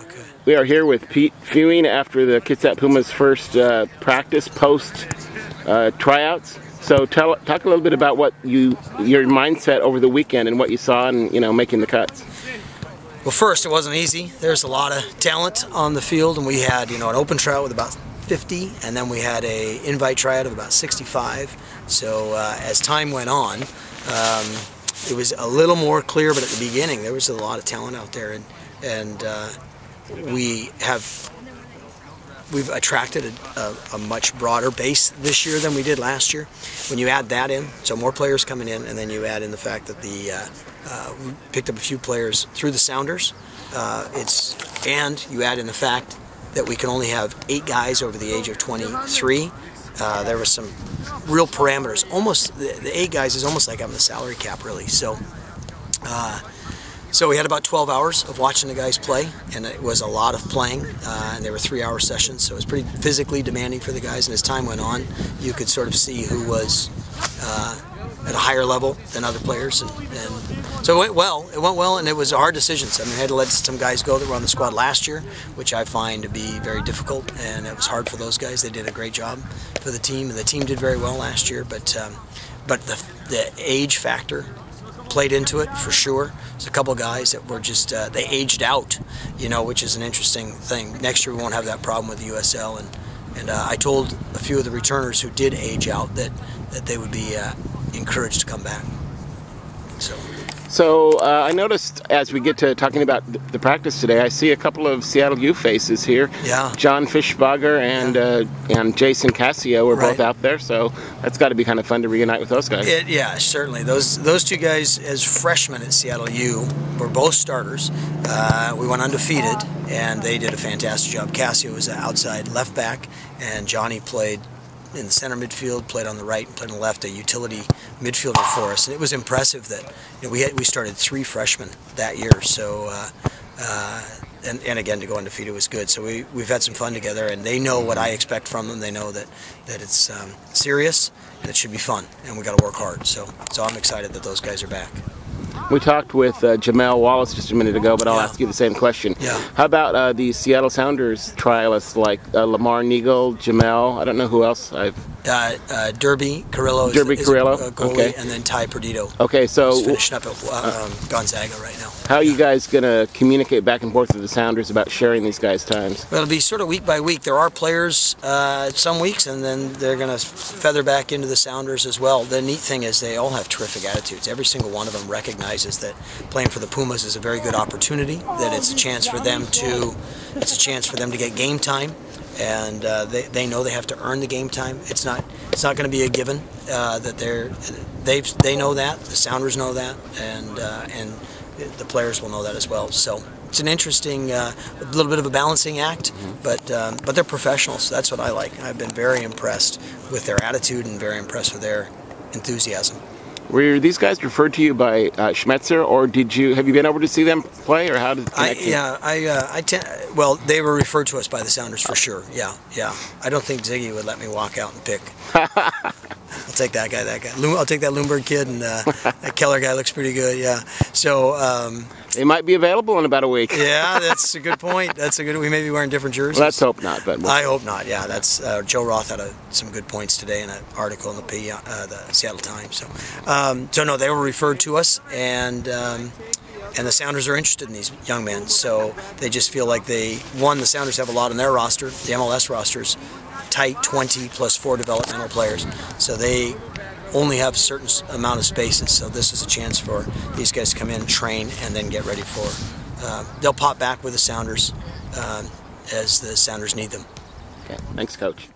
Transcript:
Okay. We are here with Pete Fewing after the Kitsap Pumas' first practice post tryouts. So talk a little bit about what your mindset over the weekend and what you saw and making the cuts. Well, first, it wasn't easy. There's a lot of talent on the field, and we had an open tryout with about 50, and then we had a invite tryout of about 65. So as time went on, it was a little more clear, but at the beginning there was a lot of talent out there, and we've attracted a much broader base this year than we did last year. When you add that in, so more players coming in, and then you add in the fact that we picked up a few players through the Sounders, and you add in the fact that we can only have 8 guys over the age of 23. There were some real parameters. Almost the 8 guys is almost like having a salary cap, really. So we had about 12 hours of watching the guys play, and it was a lot of playing, and they were 3-hour sessions, so it was pretty physically demanding for the guys. And as time went on, you could sort of see who was at a higher level than other players, and so it went well. It went well, and it was hard decisions. I mean, I had to let some guys go that were on the squad last year, which I find to be very difficult, and it was hard for those guys. They did a great job for the team, and the team did very well last year, but the age factor played into it for sure. There's a couple guys that were just they aged out, which is an interesting thing. Next year we won't have that problem with the USL, and I told a few of the returners who did age out that they would be encouraged to come back. So I noticed as we get to talking about the practice today, I see a couple of Seattle U faces here. Yeah. John Fischbacher and Jason Cassio were both out there, so that's got to be kind of fun to reunite with those guys. Yeah, certainly. Those two guys as freshmen at Seattle U were both starters. We went undefeated, and they did a fantastic job. Cassio was an outside left back, and Johnny played in the center midfield, played on the right, and played on the left, a utility midfielder for us. And it was impressive that we started 3 freshmen that year. So and again, to go undefeated was good. So we've had some fun together, and they know what I expect from them. They know that it's serious and it should be fun, and we got to work hard. So I'm excited that those guys are back. We talked with Jamel Wallace just a minute ago, but I'll ask you the same question. Yeah. How about the Seattle Sounders trialists like Lamar Neagle, Jamel? I don't know who else Derby Carrillo is a goalie, okay. And then Ty Perdido. Okay, so he's finishing up at Gonzaga right now. How are you guys going to communicate back and forth with the Sounders about sharing these guys' times? Well, it'll be sort of week by week. There are players some weeks, and then they're going to feather back into the Sounders as well. The neat thing is they all have terrific attitudes. Every single one of them recognizes that playing for the Pumas is a very good opportunity, that it's a chance for them to get game time. And they know they have to earn the game time. It's not going to be a given. That they know that, the Sounders know that, and the players will know that as well. So it's an interesting, a little bit of a balancing act, but they're professionals. That's what I like. I've been very impressed with their attitude and very impressed with their enthusiasm. Were these guys referred to you by Schmetzer, or have you been over to see them play, or how did it connect? Well, they were referred to us by the Sounders for sure. Yeah. I don't think Ziggy would let me walk out and pick. I'll take that guy. I'll take that Loomberg kid, and that Keller guy looks pretty good. Yeah. So. They might be available in about a week. Yeah, that's a good point. We may be wearing different jerseys. Let's hope not. But I hope not. Yeah, that's Joe Roth had some good points today in an article in the Seattle Times. So no, they were referred to us, and the Sounders are interested in these young men. So they just feel like the Sounders have a lot on their roster. The MLS roster's tight, 20 plus 4 developmental players. So they only have a certain amount of spaces, so this is a chance for these guys to come in, train, and then get ready for. They'll pop back with the Sounders as the Sounders need them. Okay. Thanks, Coach.